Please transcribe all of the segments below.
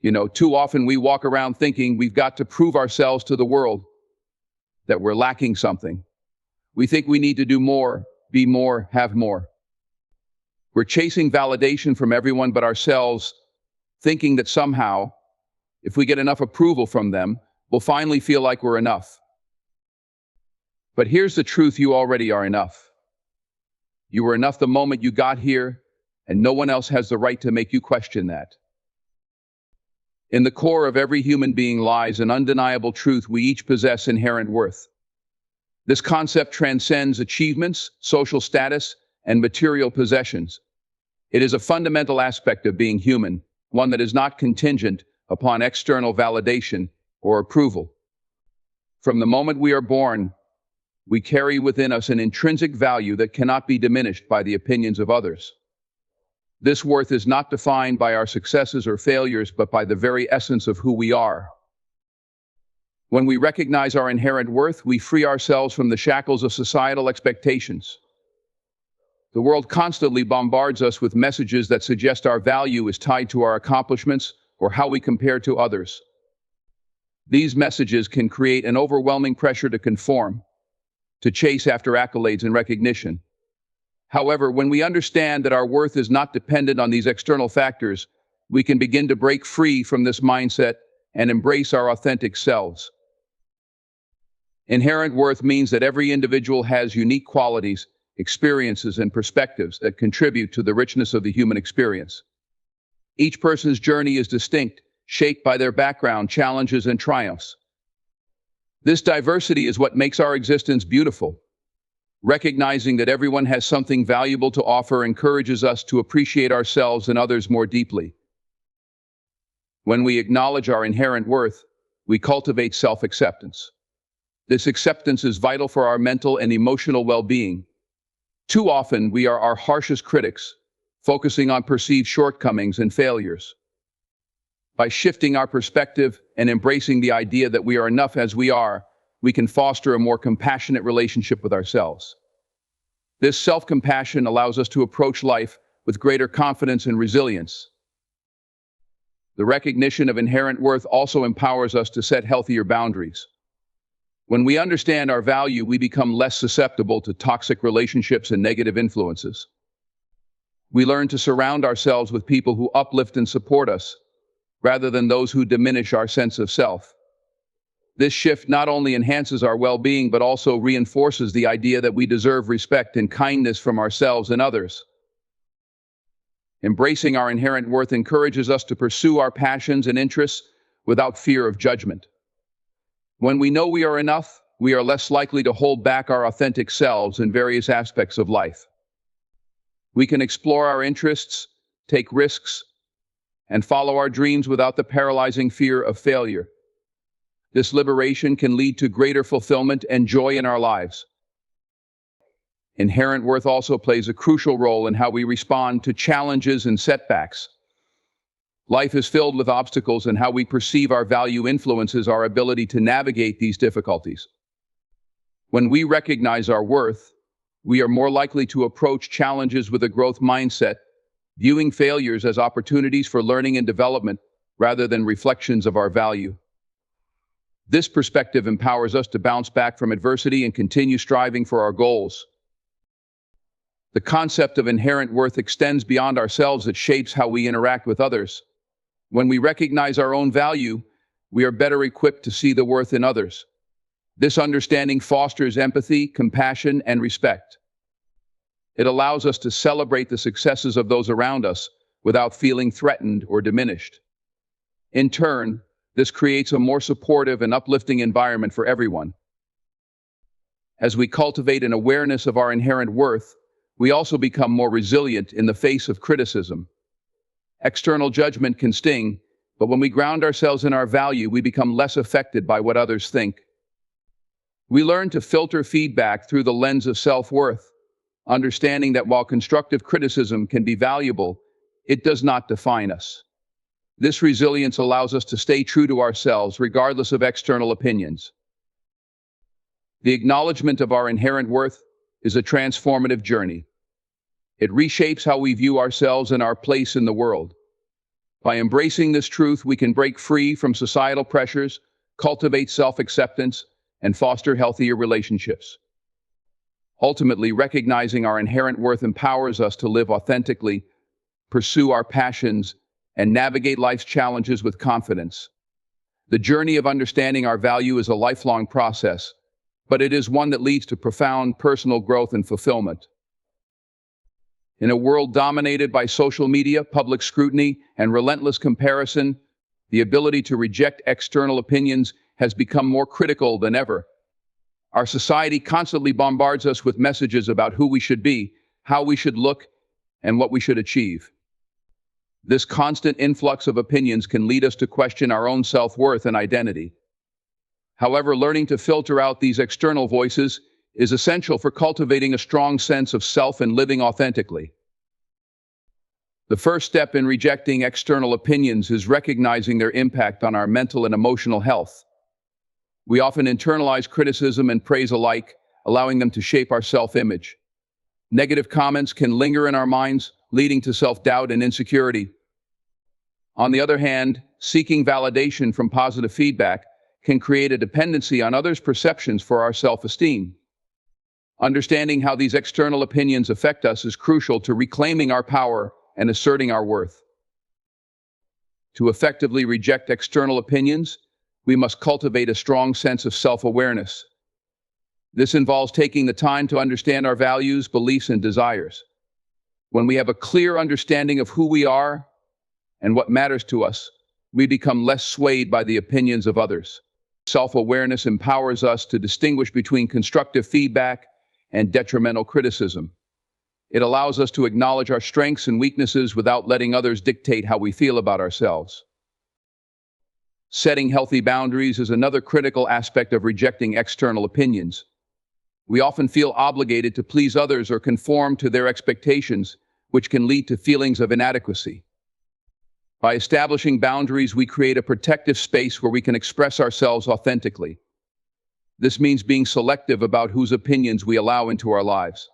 Too often we walk around thinking we've got to prove ourselves to the world, that we're lacking something. We think we need to do more, be more, have more. We're chasing validation from everyone but ourselves, thinking that somehow, if we get enough approval from them, we'll finally feel like we're enough. But here's the truth: you already are enough. You were enough the moment you got here, and no one else has the right to make you question that. In the core of every human being lies an undeniable truth: we each possess inherent worth. This concept transcends achievements, social status, and material possessions. It is a fundamental aspect of being human, one that is not contingent upon external validation or approval. From the moment we are born, we carry within us an intrinsic value that cannot be diminished by the opinions of others. This worth is not defined by our successes or failures, but by the very essence of who we are. When we recognize our inherent worth, we free ourselves from the shackles of societal expectations. The world constantly bombards us with messages that suggest our value is tied to our accomplishments or how we compare to others. These messages can create an overwhelming pressure to conform, to chase after accolades and recognition. However, when we understand that our worth is not dependent on these external factors, we can begin to break free from this mindset and embrace our authentic selves. Inherent worth means that every individual has unique qualities, experiences, and perspectives that contribute to the richness of the human experience. Each person's journey is distinct, shaped by their background, challenges, and triumphs. This diversity is what makes our existence beautiful. Recognizing that everyone has something valuable to offer encourages us to appreciate ourselves and others more deeply. When we acknowledge our inherent worth, we cultivate self-acceptance. This acceptance is vital for our mental and emotional well-being. Too often, we are our harshest critics, focusing on perceived shortcomings and failures. By shifting our perspective and embracing the idea that we are enough as we are, we can foster a more compassionate relationship with ourselves. This self-compassion allows us to approach life with greater confidence and resilience. The recognition of inherent worth also empowers us to set healthier boundaries. When we understand our value, we become less susceptible to toxic relationships and negative influences. We learn to surround ourselves with people who uplift and support us, rather than those who diminish our sense of self. This shift not only enhances our well-being, but also reinforces the idea that we deserve respect and kindness from ourselves and others. Embracing our inherent worth encourages us to pursue our passions and interests without fear of judgment. When we know we are enough, we are less likely to hold back our authentic selves in various aspects of life. We can explore our interests, take risks, and follow our dreams without the paralyzing fear of failure. This liberation can lead to greater fulfillment and joy in our lives. Inherent worth also plays a crucial role in how we respond to challenges and setbacks. Life is filled with obstacles, and how we perceive our value influences our ability to navigate these difficulties. When we recognize our worth, we are more likely to approach challenges with a growth mindset, viewing failures as opportunities for learning and development rather than reflections of our value. This perspective empowers us to bounce back from adversity and continue striving for our goals. The concept of inherent worth extends beyond ourselves. It shapes how we interact with others. When we recognize our own value, we are better equipped to see the worth in others. This understanding fosters empathy, compassion, and respect. It allows us to celebrate the successes of those around us without feeling threatened or diminished. In turn, this creates a more supportive and uplifting environment for everyone. As we cultivate an awareness of our inherent worth, we also become more resilient in the face of criticism. External judgment can sting, but when we ground ourselves in our value, we become less affected by what others think. We learn to filter feedback through the lens of self-worth, understanding that while constructive criticism can be valuable, it does not define us. This resilience allows us to stay true to ourselves regardless of external opinions. The acknowledgement of our inherent worth is a transformative journey. It reshapes how we view ourselves and our place in the world. By embracing this truth, we can break free from societal pressures, cultivate self-acceptance, and foster healthier relationships. Ultimately, recognizing our inherent worth empowers us to live authentically, pursue our passions, and navigate life's challenges with confidence. The journey of understanding our value is a lifelong process, but it is one that leads to profound personal growth and fulfillment. In a world dominated by social media, public scrutiny, and relentless comparison, the ability to reject external opinions has become more critical than ever. Our society constantly bombards us with messages about who we should be, how we should look, and what we should achieve. This constant influx of opinions can lead us to question our own self-worth and identity. However, learning to filter out these external voices is essential for cultivating a strong sense of self and living authentically. The first step in rejecting external opinions is recognizing their impact on our mental and emotional health. We often internalize criticism and praise alike, allowing them to shape our self-image. Negative comments can linger in our minds, leading to self-doubt and insecurity. On the other hand, seeking validation from positive feedback can create a dependency on others' perceptions for our self-esteem. Understanding how these external opinions affect us is crucial to reclaiming our power and asserting our worth. To effectively reject external opinions, we must cultivate a strong sense of self-awareness. This involves taking the time to understand our values, beliefs, and desires. When we have a clear understanding of who we are and what matters to us, we become less swayed by the opinions of others. Self-awareness empowers us to distinguish between constructive feedback and detrimental criticism. It allows us to acknowledge our strengths and weaknesses without letting others dictate how we feel about ourselves. Setting healthy boundaries is another critical aspect of rejecting external opinions. We often feel obligated to please others or conform to their expectations, which can lead to feelings of inadequacy. By establishing boundaries, we create a protective space where we can express ourselves authentically. This means being selective about whose opinions we allow into our lives.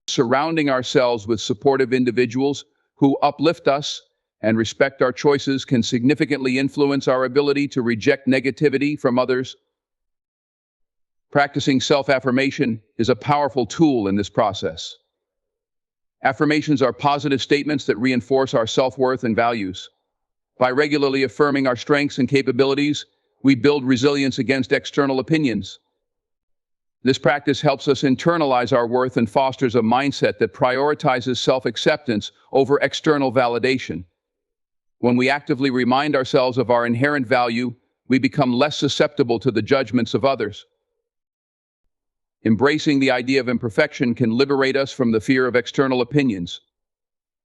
Surrounding ourselves with supportive individuals who uplift us and respect our choices can significantly influence our ability to reject negativity from others. Practicing self-affirmation is a powerful tool in this process. Affirmations are positive statements that reinforce our self-worth and values. By regularly affirming our strengths and capabilities, we build resilience against external opinions. This practice helps us internalize our worth and fosters a mindset that prioritizes self-acceptance over external validation. When we actively remind ourselves of our inherent value, we become less susceptible to the judgments of others. Embracing the idea of imperfection can liberate us from the fear of external opinions.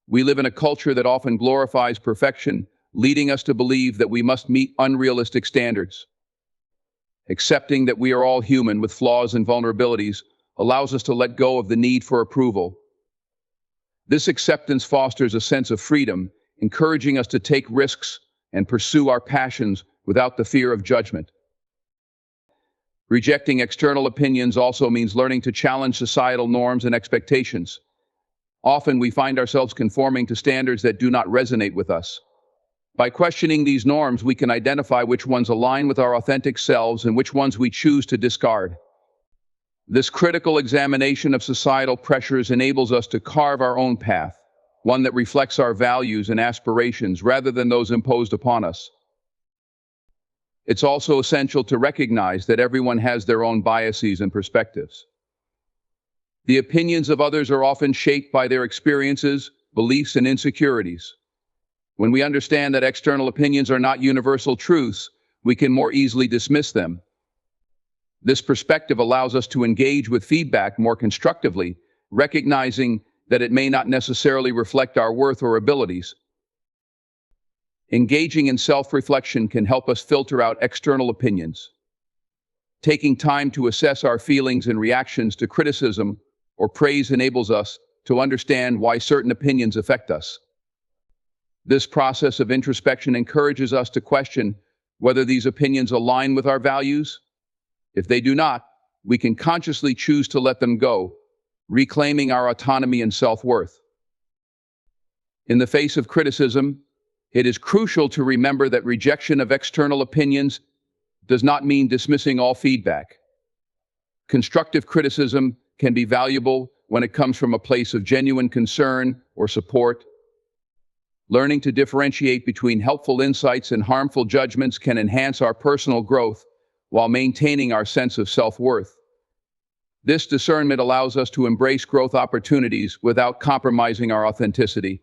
We live in a culture that often glorifies perfection, leading us to believe that we must meet unrealistic standards. Accepting that we are all human with flaws and vulnerabilities allows us to let go of the need for approval. This acceptance fosters a sense of freedom, encouraging us to take risks and pursue our passions without the fear of judgment. Rejecting external opinions also means learning to challenge societal norms and expectations. Often we find ourselves conforming to standards that do not resonate with us. By questioning these norms, we can identify which ones align with our authentic selves and which ones we choose to discard. This critical examination of societal pressures enables us to carve our own path, one that reflects our values and aspirations rather than those imposed upon us. It's also essential to recognize that everyone has their own biases and perspectives. The opinions of others are often shaped by their experiences, beliefs, and insecurities. When we understand that external opinions are not universal truths, we can more easily dismiss them. This perspective allows us to engage with feedback more constructively, recognizing that it may not necessarily reflect our worth or abilities. Engaging in self-reflection can help us filter out external opinions. Taking time to assess our feelings and reactions to criticism or praise enables us to understand why certain opinions affect us. This process of introspection encourages us to question whether these opinions align with our values. If they do not, we can consciously choose to let them go, reclaiming our autonomy and self-worth. In the face of criticism, It is crucial to remember that rejection of external opinions does not mean dismissing all feedback. Constructive criticism can be valuable when it comes from a place of genuine concern or support. Learning to differentiate between helpful insights and harmful judgments can enhance our personal growth while maintaining our sense of self-worth. This discernment allows us to embrace growth opportunities without compromising our authenticity.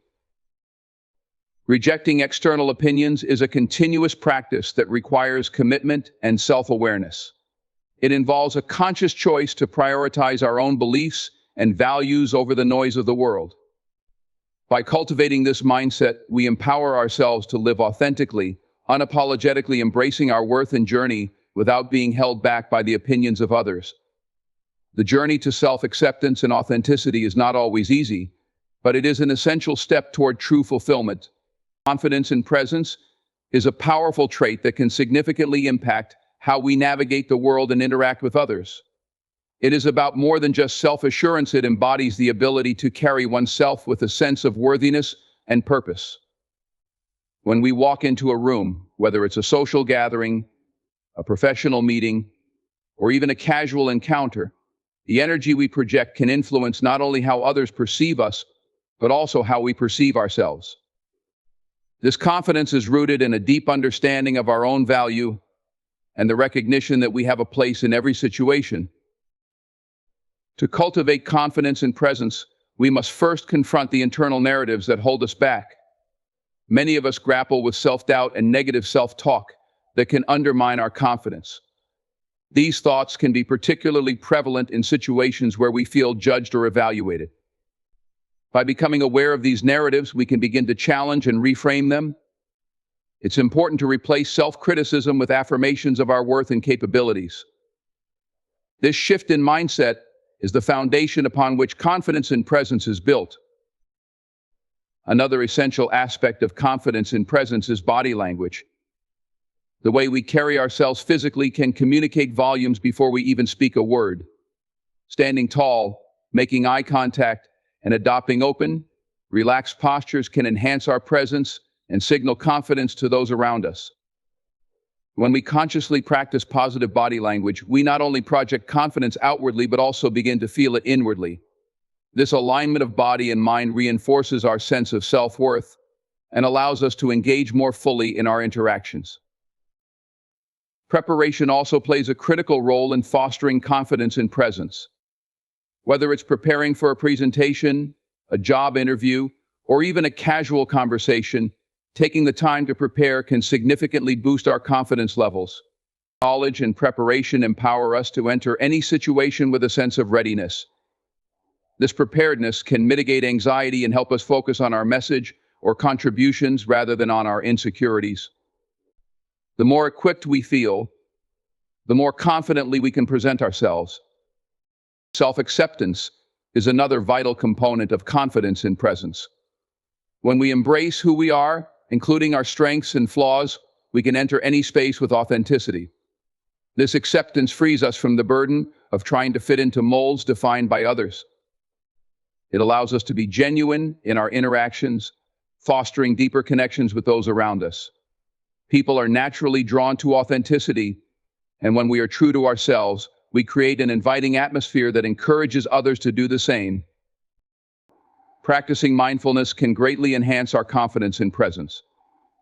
Rejecting external opinions is a continuous practice that requires commitment and self-awareness. It involves a conscious choice to prioritize our own beliefs and values over the noise of the world. By cultivating this mindset, we empower ourselves to live authentically, unapologetically embracing our worth and journey without being held back by the opinions of others. The journey to self-acceptance and authenticity is not always easy, but it is an essential step toward true fulfillment. Confidence and presence is a powerful trait that can significantly impact how we navigate the world and interact with others. It is about more than just self-assurance. It embodies the ability to carry oneself with a sense of worthiness and purpose. When we walk into a room, whether it's a social gathering, a professional meeting, or even a casual encounter, the energy we project can influence not only how others perceive us, but also how we perceive ourselves. This confidence is rooted in a deep understanding of our own value and the recognition that we have a place in every situation. To cultivate confidence and presence, we must first confront the internal narratives that hold us back. Many of us grapple with self-doubt and negative self-talk that can undermine our confidence. These thoughts can be particularly prevalent in situations where we feel judged or evaluated. By becoming aware of these narratives, we can begin to challenge and reframe them. It's important to replace self-criticism with affirmations of our worth and capabilities. This shift in mindset is the foundation upon which confidence and presence is built. Another essential aspect of confidence and presence is body language. The way we carry ourselves physically can communicate volumes before we even speak a word. Standing tall, making eye contact, and adopting open, relaxed postures can enhance our presence and signal confidence to those around us. When we consciously practice positive body language, we not only project confidence outwardly, but also begin to feel it inwardly. This alignment of body and mind reinforces our sense of self-worth and allows us to engage more fully in our interactions. Preparation also plays a critical role in fostering confidence and presence. Whether it's preparing for a presentation, a job interview, or even a casual conversation, taking the time to prepare can significantly boost our confidence levels. Knowledge and preparation empower us to enter any situation with a sense of readiness. This preparedness can mitigate anxiety and help us focus on our message or contributions rather than on our insecurities. The more equipped we feel, the more confidently we can present ourselves. Self-acceptance is another vital component of confidence and presence. When we embrace who we are, including our strengths and flaws, we can enter any space with authenticity. This acceptance frees us from the burden of trying to fit into molds defined by others. It allows us to be genuine in our interactions, fostering deeper connections with those around us. People are naturally drawn to authenticity, and when we are true to ourselves, we create an inviting atmosphere that encourages others to do the same. Practicing mindfulness can greatly enhance our confidence and presence.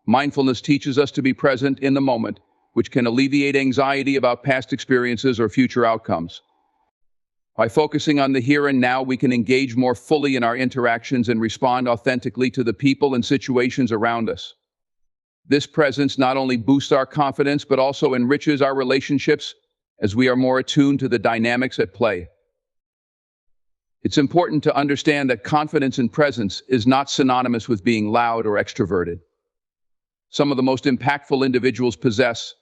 Mindfulness teaches us to be present in the moment, which can alleviate anxiety about past experiences or future outcomes. By focusing on the here and now, we can engage more fully in our interactions and respond authentically to the people and situations around us. This presence not only boosts our confidence, but also enriches our relationships as we are more attuned to the dynamics at play. It's important to understand that confidence and presence is not synonymous with being loud or extroverted. Some of the most impactful individuals possess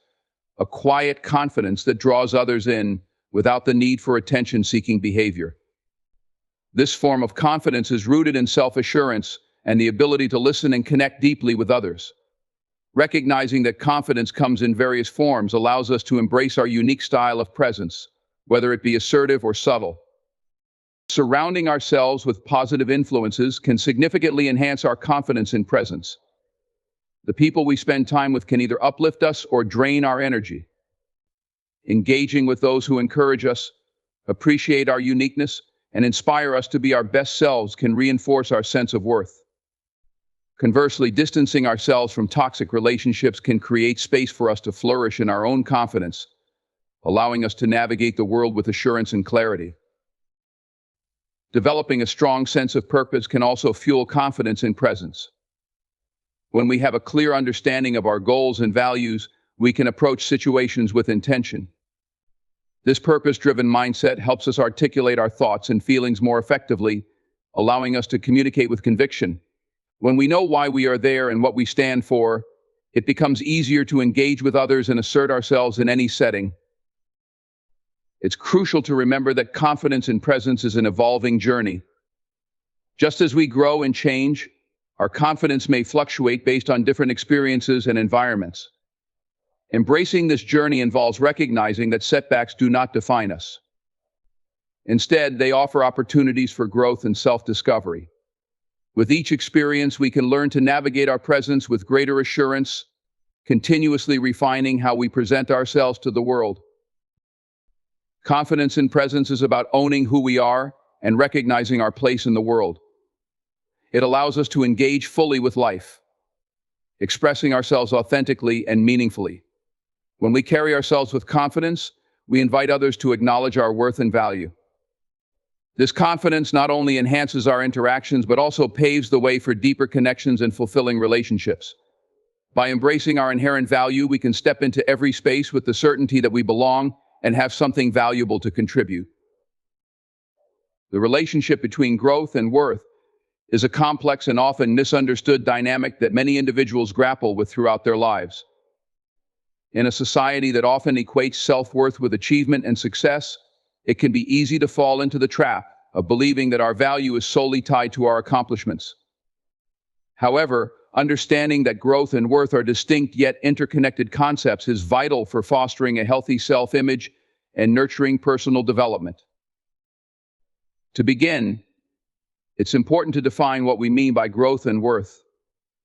a quiet confidence that draws others in without the need for attention-seeking behavior. This form of confidence is rooted in self-assurance and the ability to listen and connect deeply with others. Recognizing that confidence comes in various forms allows us to embrace our unique style of presence, whether it be assertive or subtle. Surrounding ourselves with positive influences can significantly enhance our confidence and presence. The people we spend time with can either uplift us or drain our energy. Engaging with those who encourage us, appreciate our uniqueness, and inspire us to be our best selves can reinforce our sense of worth. Conversely, distancing ourselves from toxic relationships can create space for us to flourish in our own confidence, allowing us to navigate the world with assurance and clarity. Developing a strong sense of purpose can also fuel confidence and presence. When we have a clear understanding of our goals and values, we can approach situations with intention. This purpose-driven mindset helps us articulate our thoughts and feelings more effectively, allowing us to communicate with conviction. When we know why we are there and what we stand for, it becomes easier to engage with others and assert ourselves in any setting. It's crucial to remember that confidence and presence is an evolving journey. Just as we grow and change, our confidence may fluctuate based on different experiences and environments. Embracing this journey involves recognizing that setbacks do not define us. Instead, they offer opportunities for growth and self-discovery. With each experience, we can learn to navigate our presence with greater assurance, continuously refining how we present ourselves to the world. Confidence in presence is about owning who we are and recognizing our place in the world. It allows us to engage fully with life, expressing ourselves authentically and meaningfully. When we carry ourselves with confidence, we invite others to acknowledge our worth and value. This confidence not only enhances our interactions, but also paves the way for deeper connections and fulfilling relationships. By embracing our inherent value, we can step into every space with the certainty that we belong and have something valuable to contribute. The relationship between growth and worth is a complex and often misunderstood dynamic that many individuals grapple with throughout their lives. In a society that often equates self-worth with achievement and success, it can be easy to fall into the trap of believing that our value is solely tied to our accomplishments. However, understanding that growth and worth are distinct yet interconnected concepts is vital for fostering a healthy self-image and nurturing personal development. To begin, it's important to define what we mean by growth and worth.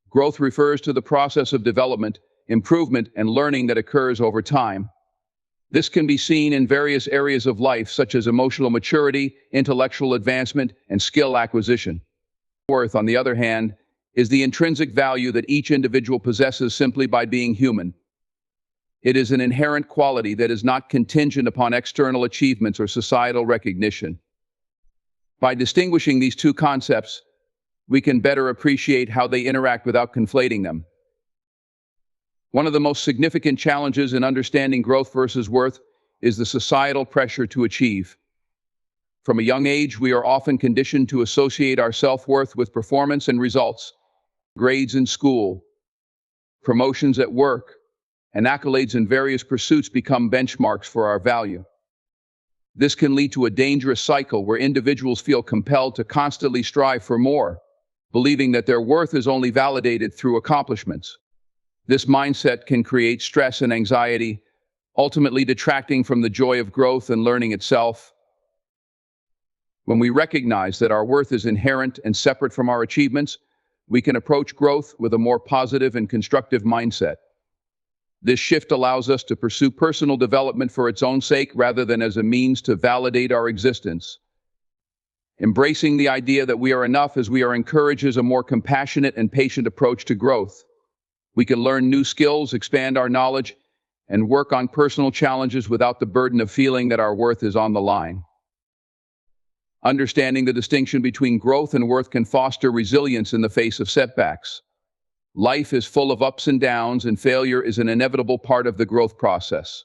Growth refers to the process of development, improvement, and learning that occurs over time. This can be seen in various areas of life, such as emotional maturity, intellectual advancement, and skill acquisition. Worth, on the other hand, is the intrinsic value that each individual possesses simply by being human. It is an inherent quality that is not contingent upon external achievements or societal recognition. By distinguishing these two concepts, we can better appreciate how they interact without conflating them. One of the most significant challenges in understanding growth versus worth is the societal pressure to achieve. From a young age, we are often conditioned to associate our self-worth with performance and results. Grades in school, promotions at work, and accolades in various pursuits become benchmarks for our value. This can lead to a dangerous cycle where individuals feel compelled to constantly strive for more, believing that their worth is only validated through accomplishments. This mindset can create stress and anxiety, ultimately detracting from the joy of growth and learning itself. When we recognize that our worth is inherent and separate from our achievements, we can approach growth with a more positive and constructive mindset. This shift allows us to pursue personal development for its own sake rather than as a means to validate our existence. Embracing the idea that we are enough as we are encourages a more compassionate and patient approach to growth. We can learn new skills, expand our knowledge, and work on personal challenges without the burden of feeling that our worth is on the line. Understanding the distinction between growth and worth can foster resilience in the face of setbacks. Life is full of ups and downs, and failure is an inevitable part of the growth process.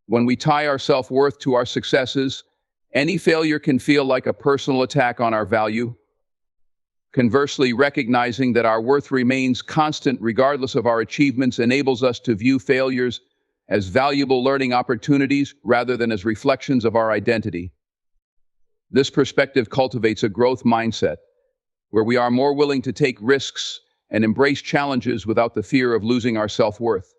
When we tie our self-worth to our successes, any failure can feel like a personal attack on our value. Conversely, recognizing that our worth remains constant regardless of our achievements enables us to view failures as valuable learning opportunities rather than as reflections of our identity. This perspective cultivates a growth mindset, where we are more willing to take risks and embrace challenges without the fear of losing our self-worth.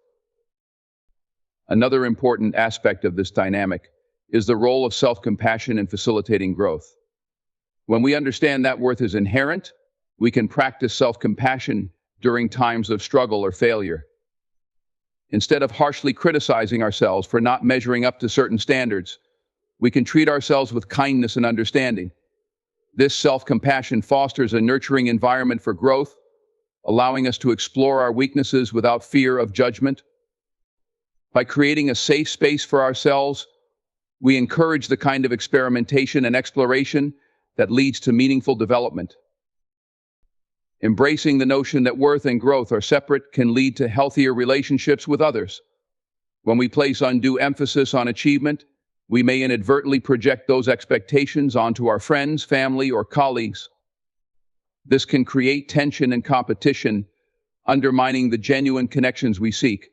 Another important aspect of this dynamic is the role of self-compassion in facilitating growth. When we understand that worth is inherent, we can practice self-compassion, during times of struggle or failure. Instead of harshly criticizing ourselves for not measuring up to certain standards, we can treat ourselves with kindness and understanding. This self-compassion fosters a nurturing environment for growth, allowing us to explore our weaknesses without fear of judgment. By creating a safe space for ourselves, we encourage the kind of experimentation and exploration that leads to meaningful development. Embracing the notion that worth and growth are separate can lead to healthier relationships with others. When we place undue emphasis on achievement, we may inadvertently project those expectations onto our friends, family, or colleagues. This can create tension and competition, undermining the genuine connections we seek.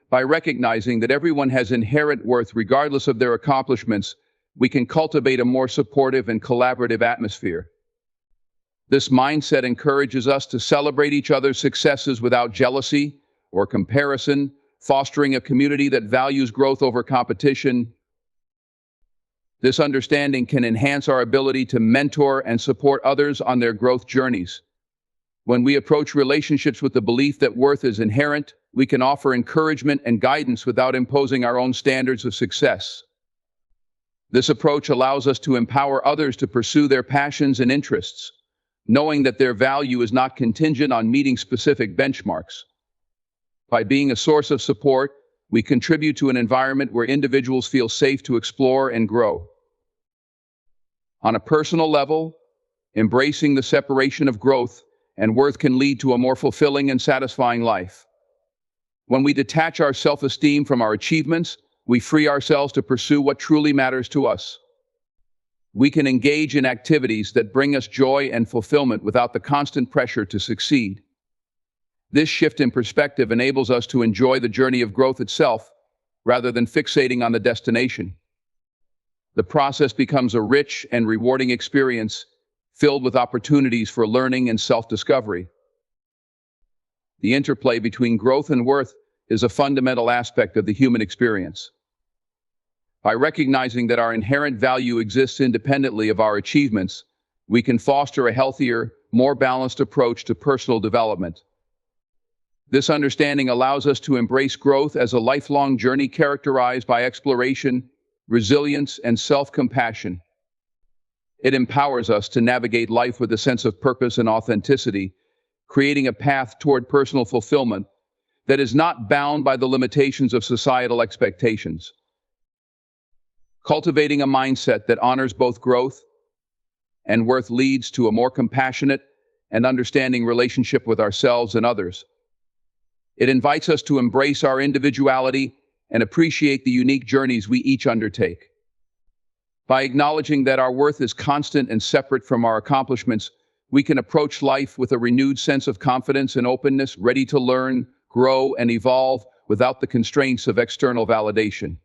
By recognizing that everyone has inherent worth regardless of their accomplishments, we can cultivate a more supportive and collaborative atmosphere. This mindset encourages us to celebrate each other's successes without jealousy or comparison, fostering a community that values growth over competition. This understanding can enhance our ability to mentor and support others on their growth journeys. When we approach relationships with the belief that worth is inherent, we can offer encouragement and guidance without imposing our own standards of success. This approach allows us to empower others to pursue their passions and interests, knowing that their value is not contingent on meeting specific benchmarks. By being a source of support, we contribute to an environment where individuals feel safe to explore and grow. On a personal level, embracing the separation of growth and worth can lead to a more fulfilling and satisfying life. When we detach our self-esteem from our achievements, we free ourselves to pursue what truly matters to us. We can engage in activities that bring us joy and fulfillment without the constant pressure to succeed. This shift in perspective enables us to enjoy the journey of growth itself, rather than fixating on the destination. The process becomes a rich and rewarding experience, filled with opportunities for learning and self-discovery. The interplay between growth and worth is a fundamental aspect of the human experience. By recognizing that our inherent value exists independently of our achievements, we can foster a healthier, more balanced approach to personal development. This understanding allows us to embrace growth as a lifelong journey characterized by exploration, resilience, and self-compassion. It empowers us to navigate life with a sense of purpose and authenticity, creating a path toward personal fulfillment that is not bound by the limitations of societal expectations. Cultivating a mindset that honors both growth and worth leads to a more compassionate and understanding relationship with ourselves and others. It invites us to embrace our individuality and appreciate the unique journeys we each undertake. By acknowledging that our worth is constant and separate from our accomplishments, we can approach life with a renewed sense of confidence and openness, ready to learn, grow, and evolve without the constraints of external validation.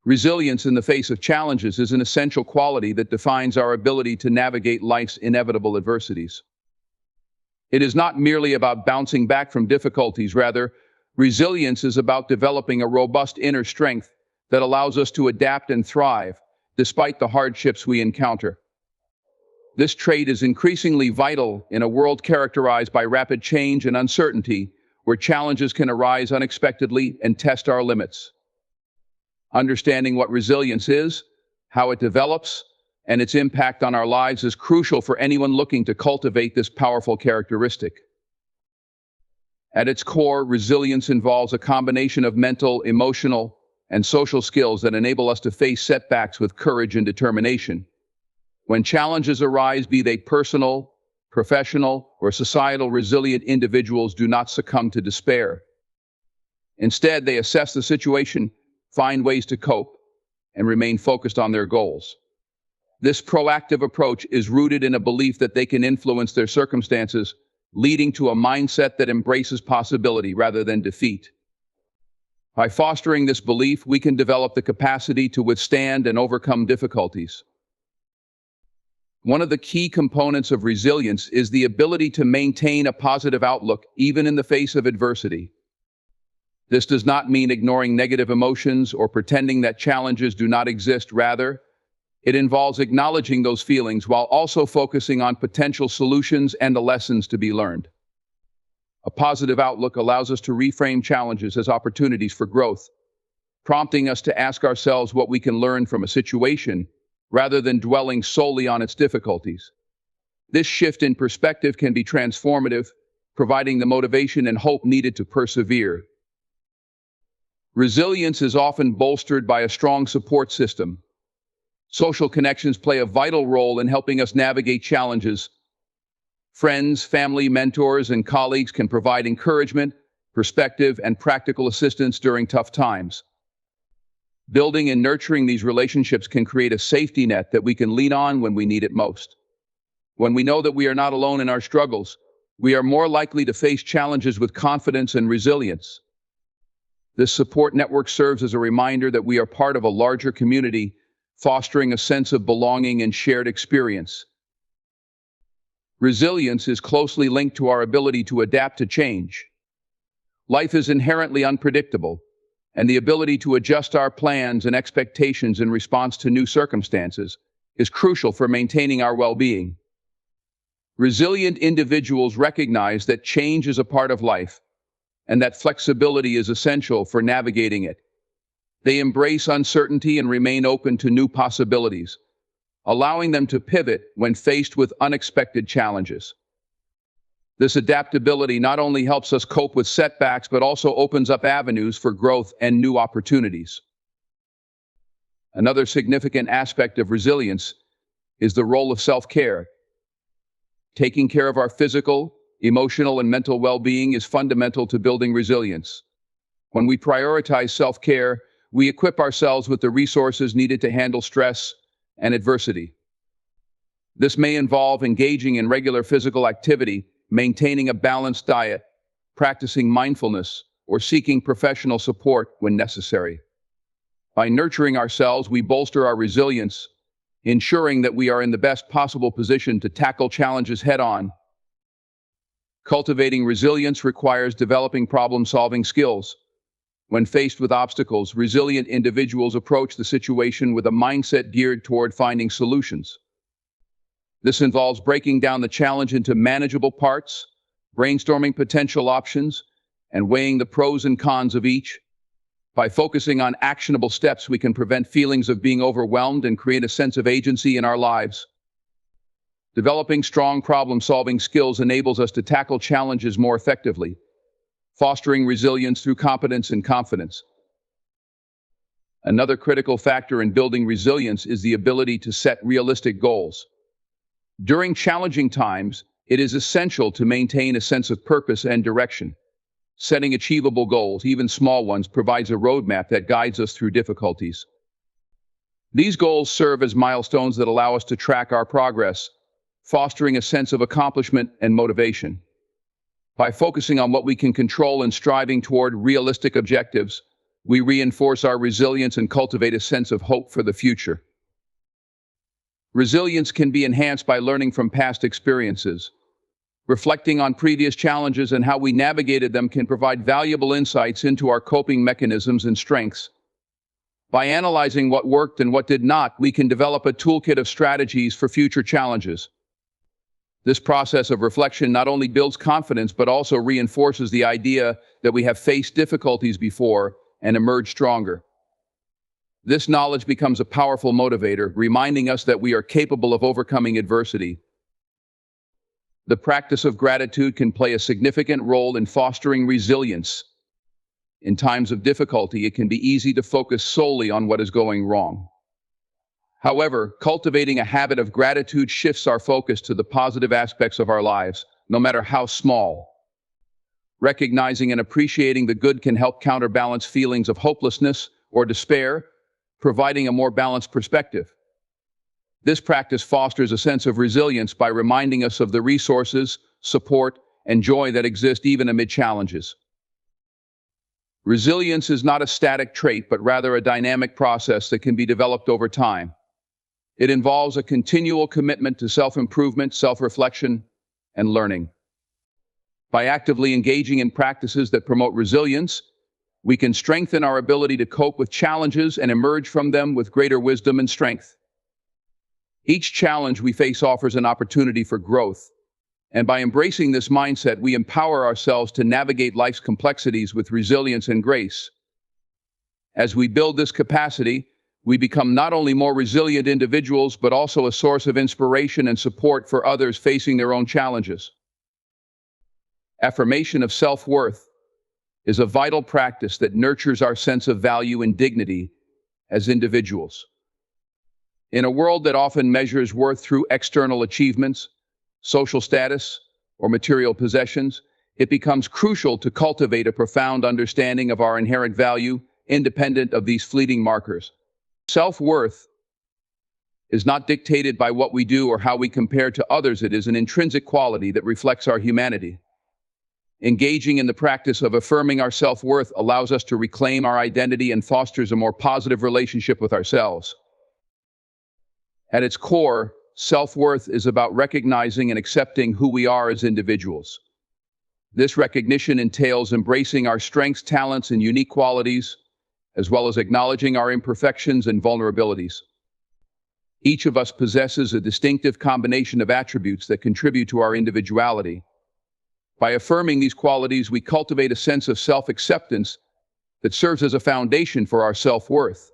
Resilience in the face of challenges is an essential quality that defines our ability to navigate life's inevitable adversities. It is not merely about bouncing back from difficulties. Rather, resilience is about developing a robust inner strength that allows us to adapt and thrive despite the hardships we encounter. This trait is increasingly vital in a world characterized by rapid change and uncertainty, where challenges can arise unexpectedly and test our limits. Understanding what resilience is, how it develops, and its impact on our lives is crucial for anyone looking to cultivate this powerful characteristic. At its core, resilience involves a combination of mental, emotional, and social skills that enable us to face setbacks with courage and determination. When challenges arise, be they personal, professional, or societal, resilient individuals do not succumb to despair. Instead, they assess the situation, find ways to cope, and remain focused on their goals. This proactive approach is rooted in a belief that they can influence their circumstances, leading to a mindset that embraces possibility rather than defeat. By fostering this belief, we can develop the capacity to withstand and overcome difficulties. One of the key components of resilience is the ability to maintain a positive outlook even in the face of adversity. This does not mean ignoring negative emotions or pretending that challenges do not exist. Rather, it involves acknowledging those feelings while also focusing on potential solutions and the lessons to be learned. A positive outlook allows us to reframe challenges as opportunities for growth, prompting us to ask ourselves what we can learn from a situation rather than dwelling solely on its difficulties. This shift in perspective can be transformative, providing the motivation and hope needed to persevere. Resilience is often bolstered by a strong support system. Social connections play a vital role in helping us navigate challenges. Friends, family, mentors, and colleagues can provide encouragement, perspective, and practical assistance during tough times. Building and nurturing these relationships can create a safety net that we can lean on when we need it most. When we know that we are not alone in our struggles, we are more likely to face challenges with confidence and resilience. This support network serves as a reminder that we are part of a larger community, fostering a sense of belonging and shared experience. Resilience is closely linked to our ability to adapt to change. Life is inherently unpredictable, and the ability to adjust our plans and expectations in response to new circumstances is crucial for maintaining our well-being. Resilient individuals recognize that change is a part of life, and that flexibility is essential for navigating it. They embrace uncertainty and remain open to new possibilities, allowing them to pivot when faced with unexpected challenges. This adaptability not only helps us cope with setbacks, but also opens up avenues for growth and new opportunities. Another significant aspect of resilience is the role of self-care. Taking care of our physical, emotional, and mental well-being is fundamental to building resilience. When we prioritize self-care, we equip ourselves with the resources needed to handle stress and adversity. This may involve engaging in regular physical activity, maintaining a balanced diet, practicing mindfulness, or seeking professional support when necessary. By nurturing ourselves, we bolster our resilience, ensuring that we are in the best possible position to tackle challenges head-on. Cultivating resilience requires developing problem-solving skills. When faced with obstacles, resilient individuals approach the situation with a mindset geared toward finding solutions. This involves breaking down the challenge into manageable parts, brainstorming potential options, and weighing the pros and cons of each. By focusing on actionable steps, we can prevent feelings of being overwhelmed and create a sense of agency in our lives. Developing strong problem-solving skills enables us to tackle challenges more effectively, fostering resilience through competence and confidence. Another critical factor in building resilience is the ability to set realistic goals. During challenging times, it is essential to maintain a sense of purpose and direction. Setting achievable goals, even small ones, provides a roadmap that guides us through difficulties. These goals serve as milestones that allow us to track our progress, fostering a sense of accomplishment and motivation. By focusing on what we can control and striving toward realistic objectives, we reinforce our resilience and cultivate a sense of hope for the future. Resilience can be enhanced by learning from past experiences. Reflecting on previous challenges and how we navigated them can provide valuable insights into our coping mechanisms and strengths. By analyzing what worked and what did not, we can develop a toolkit of strategies for future challenges. This process of reflection not only builds confidence, but also reinforces the idea that we have faced difficulties before and emerged stronger. This knowledge becomes a powerful motivator, reminding us that we are capable of overcoming adversity. The practice of gratitude can play a significant role in fostering resilience. In times of difficulty, it can be easy to focus solely on what is going wrong. However, cultivating a habit of gratitude shifts our focus to the positive aspects of our lives, no matter how small. Recognizing and appreciating the good can help counterbalance feelings of hopelessness or despair, providing a more balanced perspective. This practice fosters a sense of resilience by reminding us of the resources, support, and joy that exist even amid challenges. Resilience is not a static trait, but rather a dynamic process that can be developed over time. It involves a continual commitment to self-improvement, self-reflection, and learning. By actively engaging in practices that promote resilience, we can strengthen our ability to cope with challenges and emerge from them with greater wisdom and strength. Each challenge we face offers an opportunity for growth, And by embracing this mindset, we empower ourselves to navigate life's complexities with resilience and grace. As we build this capacity, we become not only more resilient individuals, but also a source of inspiration and support for others facing their own challenges. Affirmation of self-worth is a vital practice that nurtures our sense of value and dignity as individuals. In a world that often measures worth through external achievements, social status, or material possessions, it becomes crucial to cultivate a profound understanding of our inherent value, independent of these fleeting markers. Self-worth is not dictated by what we do or how we compare to others. It is an intrinsic quality that reflects our humanity. Engaging in the practice of affirming our self-worth allows us to reclaim our identity and fosters a more positive relationship with ourselves. At its core, self-worth is about recognizing and accepting who we are as individuals. This recognition entails embracing our strengths, talents, and unique qualities, as well as acknowledging our imperfections and vulnerabilities. Each of us possesses a distinctive combination of attributes that contribute to our individuality. By affirming these qualities, we cultivate a sense of self-acceptance that serves as a foundation for our self-worth.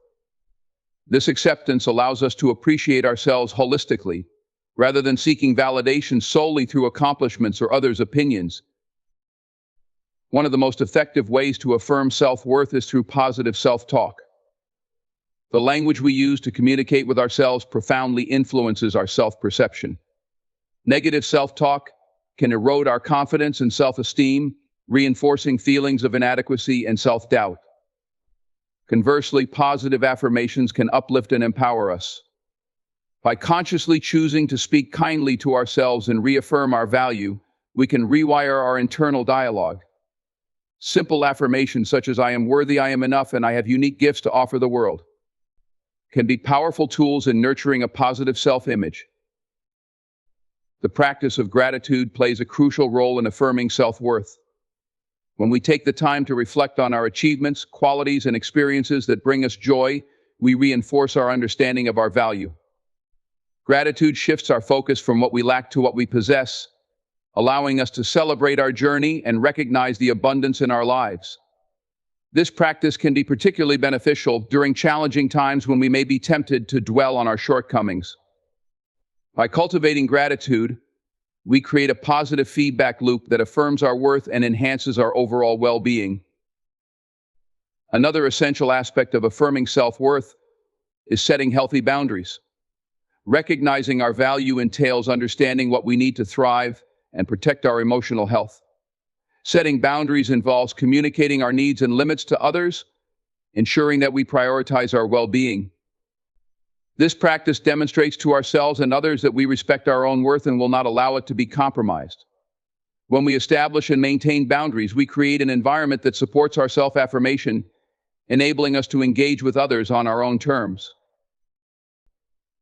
This acceptance allows us to appreciate ourselves holistically, rather than seeking validation solely through accomplishments or others' opinions. One of the most effective ways to affirm self-worth is through positive self-talk. The language we use to communicate with ourselves profoundly influences our self-perception. Negative self-talk can erode our confidence and self-esteem, reinforcing feelings of inadequacy and self-doubt. Conversely, positive affirmations can uplift and empower us. By consciously choosing to speak kindly to ourselves and reaffirm our value, we can rewire our internal dialogue. Simple affirmations such as "I am worthy, I am enough, and I have unique gifts to offer the world" can be powerful tools in nurturing a positive self-image. The practice of gratitude plays a crucial role in affirming self-worth. When we take the time to reflect on our achievements, qualities, and experiences that bring us joy, we reinforce our understanding of our value. Gratitude shifts our focus from what we lack to what we possess, allowing us to celebrate our journey and recognize the abundance in our lives. This practice can be particularly beneficial during challenging times when we may be tempted to dwell on our shortcomings. By cultivating gratitude, we create a positive feedback loop that affirms our worth and enhances our overall well-being. Another essential aspect of affirming self-worth is setting healthy boundaries. Recognizing our value entails understanding what we need to thrive and protect our emotional health. Setting boundaries involves communicating our needs and limits to others, ensuring that we prioritize our well-being. This practice demonstrates to ourselves and others that we respect our own worth and will not allow it to be compromised. When we establish and maintain boundaries, we create an environment that supports our self-affirmation, enabling us to engage with others on our own terms.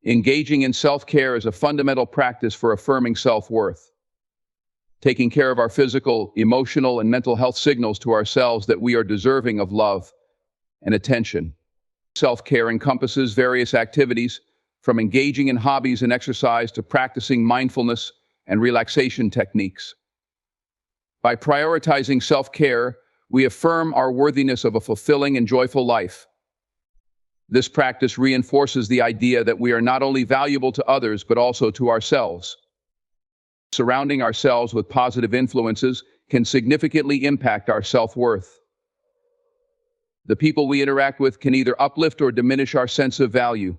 Engaging in self-care is a fundamental practice for affirming self-worth. Taking care of our physical, emotional, and mental health signals to ourselves that we are deserving of love and attention. Self-care encompasses various activities, from engaging in hobbies and exercise to practicing mindfulness and relaxation techniques. By prioritizing self-care, we affirm our worthiness of a fulfilling and joyful life. This practice reinforces the idea that we are not only valuable to others, but also to ourselves. Surrounding ourselves with positive influences can significantly impact our self-worth. The people we interact with can either uplift or diminish our sense of value.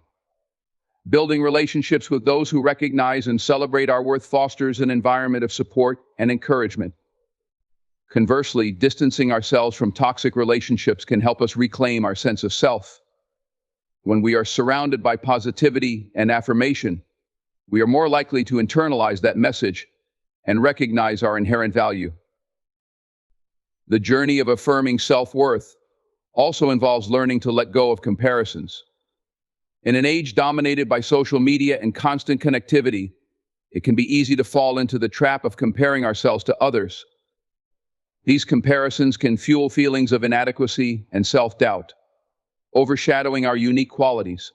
Building relationships with those who recognize and celebrate our worth fosters an environment of support and encouragement. Conversely, distancing ourselves from toxic relationships can help us reclaim our sense of self. When we are surrounded by positivity and affirmation, we are more likely to internalize that message and recognize our inherent value. The journey of affirming self-worth also involves learning to let go of comparisons. In an age dominated by social media and constant connectivity, it can be easy to fall into the trap of comparing ourselves to others. These comparisons can fuel feelings of inadequacy and self-doubt, overshadowing our unique qualities.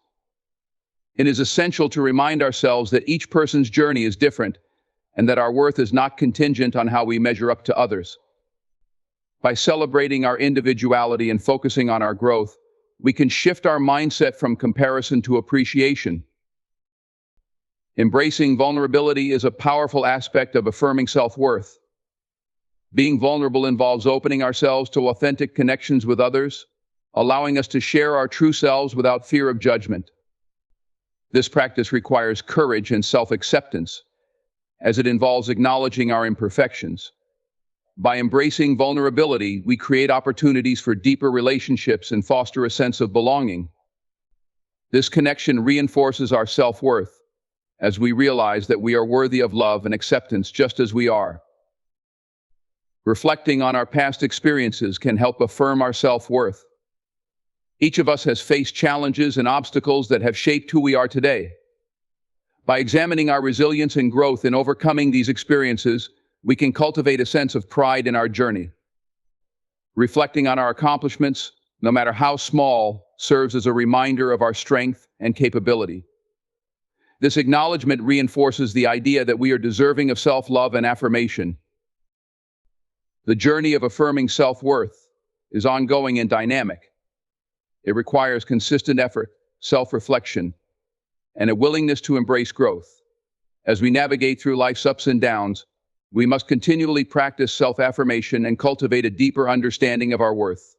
It is essential to remind ourselves that each person's journey is different, and that our worth is not contingent on how we measure up to others. By celebrating our individuality and focusing on our growth, we can shift our mindset from comparison to appreciation. Embracing vulnerability is a powerful aspect of affirming self-worth. Being vulnerable involves opening ourselves to authentic connections with others, allowing us to share our true selves without fear of judgment. This practice requires courage and self-acceptance, as it involves acknowledging our imperfections. By embracing vulnerability, we create opportunities for deeper relationships and foster a sense of belonging. This connection reinforces our self-worth, as we realize that we are worthy of love and acceptance just as we are. Reflecting on our past experiences can help affirm our self-worth. Each of us has faced challenges and obstacles that have shaped who we are today. By examining our resilience and growth in overcoming these experiences, we can cultivate a sense of pride in our journey. Reflecting on our accomplishments, no matter how small, serves as a reminder of our strength and capability. This acknowledgement reinforces the idea that we are deserving of self-love and affirmation. The journey of affirming self-worth is ongoing and dynamic. It requires consistent effort, self-reflection, and a willingness to embrace growth. As we navigate through life's ups and downs, we must continually practice self-affirmation and cultivate a deeper understanding of our worth.